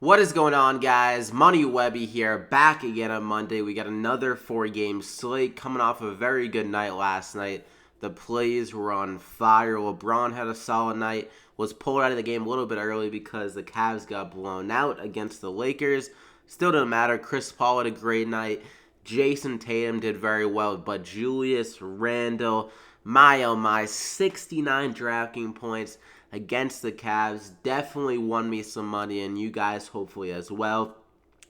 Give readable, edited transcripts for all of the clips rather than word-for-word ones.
What is going on, guys? Money Webby here, back again on Monday. We got another 4-game slate coming off a very good night last night. The plays were on fire. LeBron had a solid night, was pulled out of the game a little bit early because the Cavs got blown out against the Lakers. Still didn't matter. Chris Paul had a great night. Jason Tatum did very well, but Julius Randle, my oh my, 69 DraftKings points against the Cavs definitely won me some money, and you guys hopefully as well.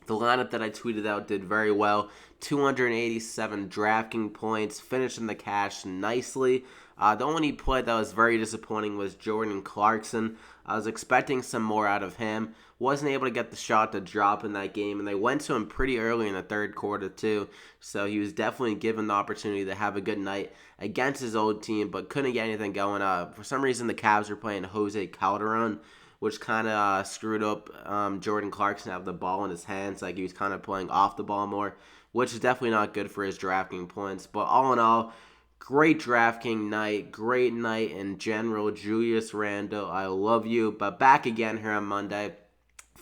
The lineup that I tweeted out did very well. 287 DraftKings points, finishing the cash nicely. The only play that was very disappointing was Jordan Clarkson. I was expecting some more out of him. Wasn't able to get the shot to drop in that game, and they went to him pretty early in the third quarter too. So he was definitely given the opportunity to have a good night against his old team, but couldn't get anything going. For some reason, the Cavs were playing Jose Calderon, which kind of screwed up Jordan Clarkson having the ball in his hands. Like he was kind of playing off the ball more, which is definitely not good for his DraftKings points. But all in all, great DraftKings night, great night in general. Julius Randle, I love you. But back again here on Monday.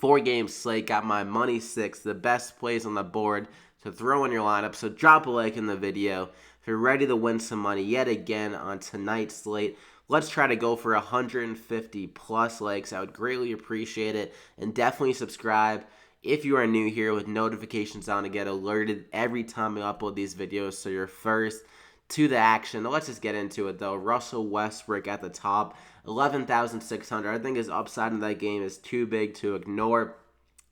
4-game slate, got my money 6, the best plays on the board to throw in your lineup. So drop a like in the video if you're ready to win some money yet again on tonight's slate. Let's try to go for 150 plus likes. I would greatly appreciate it. And definitely subscribe if you are new here with notifications on to get alerted every time I upload these videos so you're first to the action. Let's just get into it though. Russell Westbrook at the top, 11,600. I think his upside in that game is too big to ignore.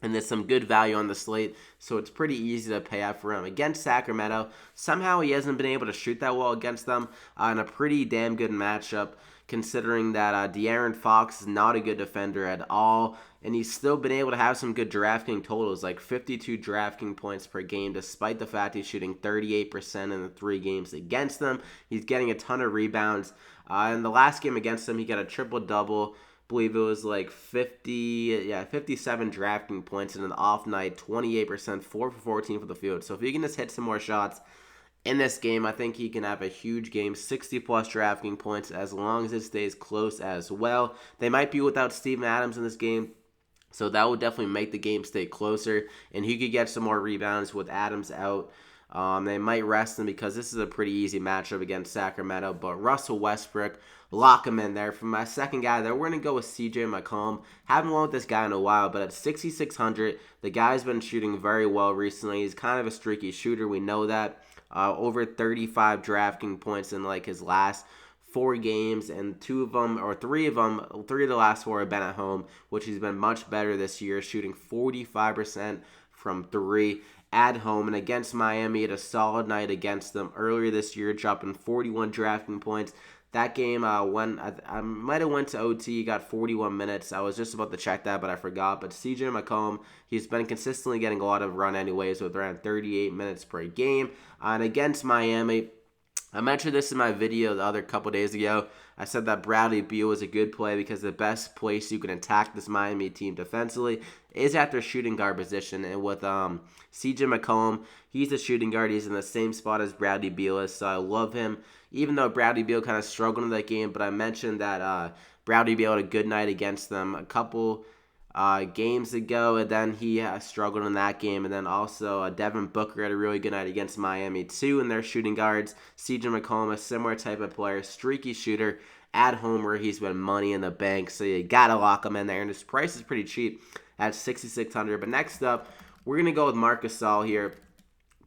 And there's some good value on the slate, so it's pretty easy to pay out for him. Against Sacramento, somehow he hasn't been able to shoot that well against them in a pretty damn good matchup, considering that De'Aaron Fox is not a good defender at all, and he's still been able to have some good DraftKings totals, like 52 DraftKings points per game, despite the fact he's shooting 38% in the 3 games against them. He's getting a ton of rebounds. In the last game against them, he got a triple-double. Believe it was like 57 DraftKings points in an off night, 28%, 4 for 14 for the field. So if he can just hit some more shots in this game, I think he can have a huge game, 60 plus DraftKings points as long as it stays close as well. They might be without Steven Adams in this game, so that would definitely make the game stay closer, and he could get some more rebounds with Adams out. They might rest him because this is a pretty easy matchup against Sacramento. But Russell Westbrook, lock him in there. For my second guy there, we're going to go with CJ McCollum. Haven't won with this guy in a while, but at 6,600, the guy's been shooting very well recently. He's kind of a streaky shooter. We know that. Over 35 DraftKings points in like his last 4 games, and 3 of the last 4 have been at home, which he's been much better this year, shooting 45% from 3 at home. And against Miami, had a solid night against them earlier this year, dropping 41 DraftKings points. That game, when I might have went to OT, got 41 minutes. I was just about to check that, but I forgot. But CJ McCollum, he's been consistently getting a lot of run anyways, with around 38 minutes per game. And against Miami, I mentioned this in my video the other couple days ago. I said that Bradley Beal was a good play because the best place you can attack this Miami team defensively is at their shooting guard position. And with CJ McCollum, he's a shooting guard. He's in the same spot as Bradley Beal is, so I love him. Even though Bradley Beal kind of struggled in that game, but I mentioned that Bradley Beal had a good night against them a couple games ago, and then he struggled in that game. And then also Devin Booker had a really good night against Miami too, and their shooting guards. CJ McCollum, a similar type of player, streaky shooter at home where he's been money in the bank, so you gotta lock him in there, and his price is pretty cheap at 6,600. But next up, we're gonna go with Marc Gasol here.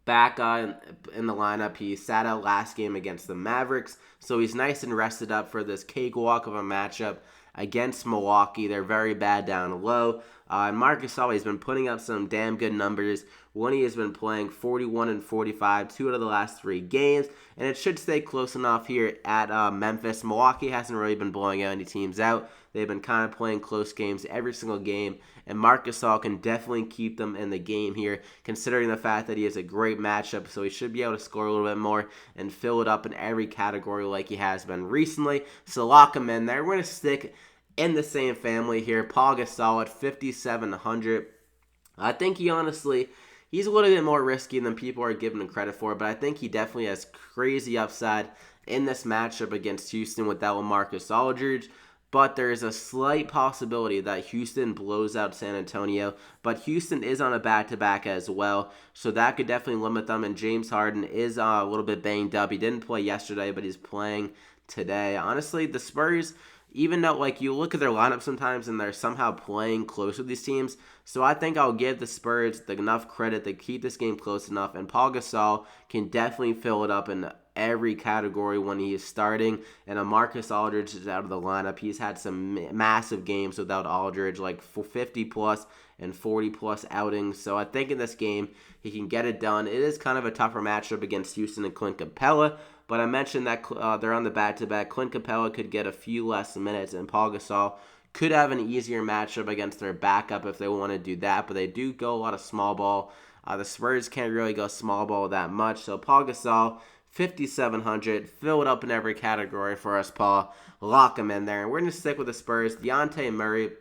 Back in the lineup. He sat out last game against the Mavericks, so he's nice and rested up for this cakewalk of a matchup against Milwaukee. They're very bad down low. And Marc Gasol, he's been putting up some damn good numbers when he has been playing 41 and 45, 2 out of the last 3 games, and it should stay close enough here at Memphis. Milwaukee hasn't really been blowing out any teams out. They've been kind of playing close games every single game, and Marc Gasol can definitely keep them in the game here, considering the fact that he has a great matchup, so he should be able to score a little bit more and fill it up in every category like he has been recently. So lock him in there. We're going to stick in the same family here. Paul Gasol at 5,700. I think he's a little bit more risky than people are giving him credit for, but I think he definitely has crazy upside in this matchup against Houston without LaMarcus Aldridge. but there is a slight possibility that Houston blows out San Antonio. But Houston is on a back-to-back as well, so that could definitely limit them. And James Harden is a little bit banged up. He didn't play yesterday, but he's playing today. Honestly, the Spurs, even though like you look at their lineup sometimes and they're somehow playing close with these teams, so I think I'll give the Spurs enough credit to keep this game close enough. And Paul Gasol can definitely fill it up in every category when he is starting, and Marcus Aldridge is out of the lineup. He's had some massive games without Aldridge, like 50 plus and 40 plus outings. So I think in this game he can get it done. It is kind of a tougher matchup against Houston and Clint Capella, but I mentioned that they're on the back-to-back. Clint Capella could get a few less minutes, and Paul Gasol could have an easier matchup against their backup if they want to do that, but they do go a lot of small ball. The Spurs can't really go small ball that much, so Paul Gasol, 5,700, fill it up in every category for us, Paul. Lock him in there. And we're going to stick with the Spurs. Dejounte Murray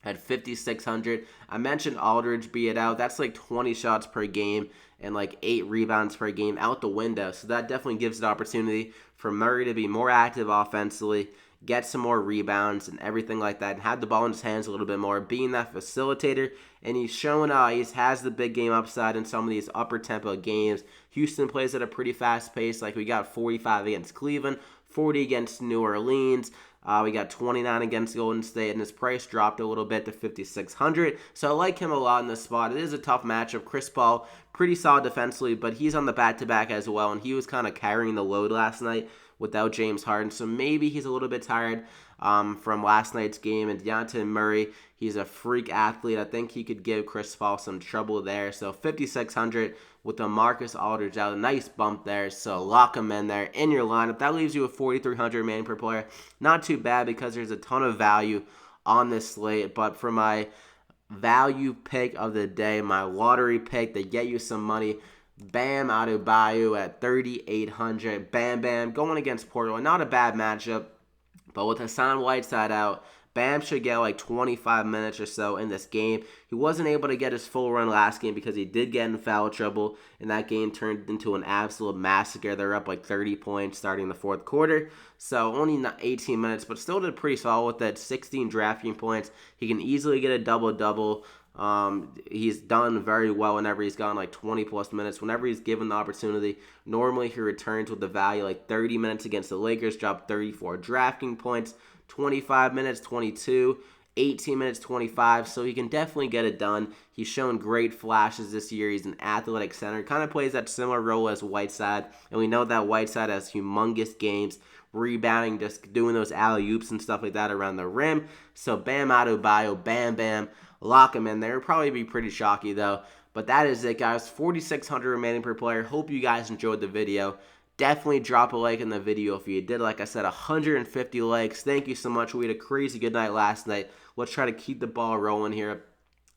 at 5,600. I mentioned Aldridge be it out. That's like 20 shots per game and like 8 rebounds per game out the window. So that definitely gives an opportunity for Murray to be more active offensively, get some more rebounds and everything like that, and have the ball in his hands a little bit more, being that facilitator. And he's shown he has the big game upside in some of these upper tempo games. Houston plays at a pretty fast pace. Like we got 45 against Cleveland, 40 against New Orleans. We got 29 against Golden State, and his price dropped a little bit to 5,600. So I like him a lot in this spot. It is a tough matchup. Chris Paul, pretty solid defensively, but he's on the back-to-back as well, and he was kind of carrying the load last night without James Harden. So maybe he's a little bit tired from last night's game. And Dejounte Murray, he's a freak athlete. I think he could give Chris Paul some trouble there. So 5,600 with the Marcus Aldridge out. A nice bump there. So lock him in there in your lineup. That leaves you with 4,300 man per player. Not too bad because there's a ton of value on this slate. But for my value pick of the day, my lottery pick to get you some money, Bam Adebayo at 3,800. Bam Bam going against Portland. Not a bad matchup, but with Hassan Whiteside out, Bam should get like 25 minutes or so in this game. He wasn't able to get his full run last game because he did get in foul trouble, and that game turned into an absolute massacre. They're up like 30 points starting the fourth quarter, so only 18 minutes, but still did pretty solid with that 16 drafting points. He can easily get a double-double. He's done very well whenever he's gone like 20 plus minutes. Whenever he's given the opportunity, normally he returns with the value. Like 30 minutes against the Lakers, dropped 34 drafting points, 25 minutes, 22, 18 minutes, 25. So he can definitely get it done. He's shown great flashes this year. He's an athletic center, kind of plays that similar role as Whiteside, and we know that Whiteside has humongous games, rebounding, just doing those alley-oops and stuff like that around the rim. So Bam Adebayo, Bam Bam, lock him in there. It'll probably be pretty shocky though. But that is it, guys. 4,600 remaining per player. Hope you guys enjoyed the video. Definitely drop a like in the video if you did. Like I said, 150 likes. Thank you so much. We had a crazy good night last night. Let's try to keep the ball rolling here.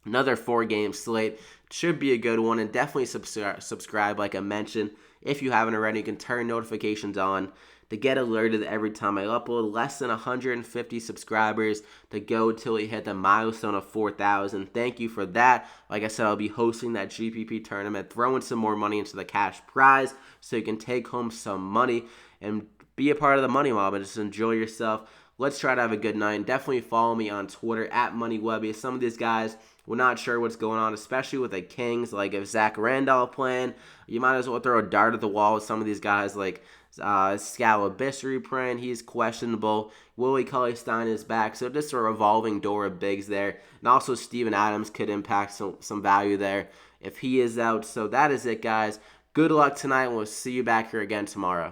Another 4-game slate. Should be a good one. And definitely subscribe like I mentioned. If you haven't already, you can turn notifications on to get alerted every time I upload. Less than 150 subscribers to go till we hit the milestone of 4,000. Thank you for that. Like I said, I'll be hosting that GPP tournament, throwing some more money into the cash prize so you can take home some money and be a part of the money mob and just enjoy yourself. Let's try to have a good night. And definitely follow me on Twitter at MoneyWebby. Some of these guys, we're not sure what's going on, especially with the Kings. Like if Zach Randolph playing, you might as well throw a dart at the wall with some of these guys like Scalabistry praying, he's questionable. Willie Cauley-Stein is back, so just a revolving door of bigs there. And also Steven Adams could impact some value there if he is out. So that is it, guys. Good luck tonight, and we'll see you back here again tomorrow.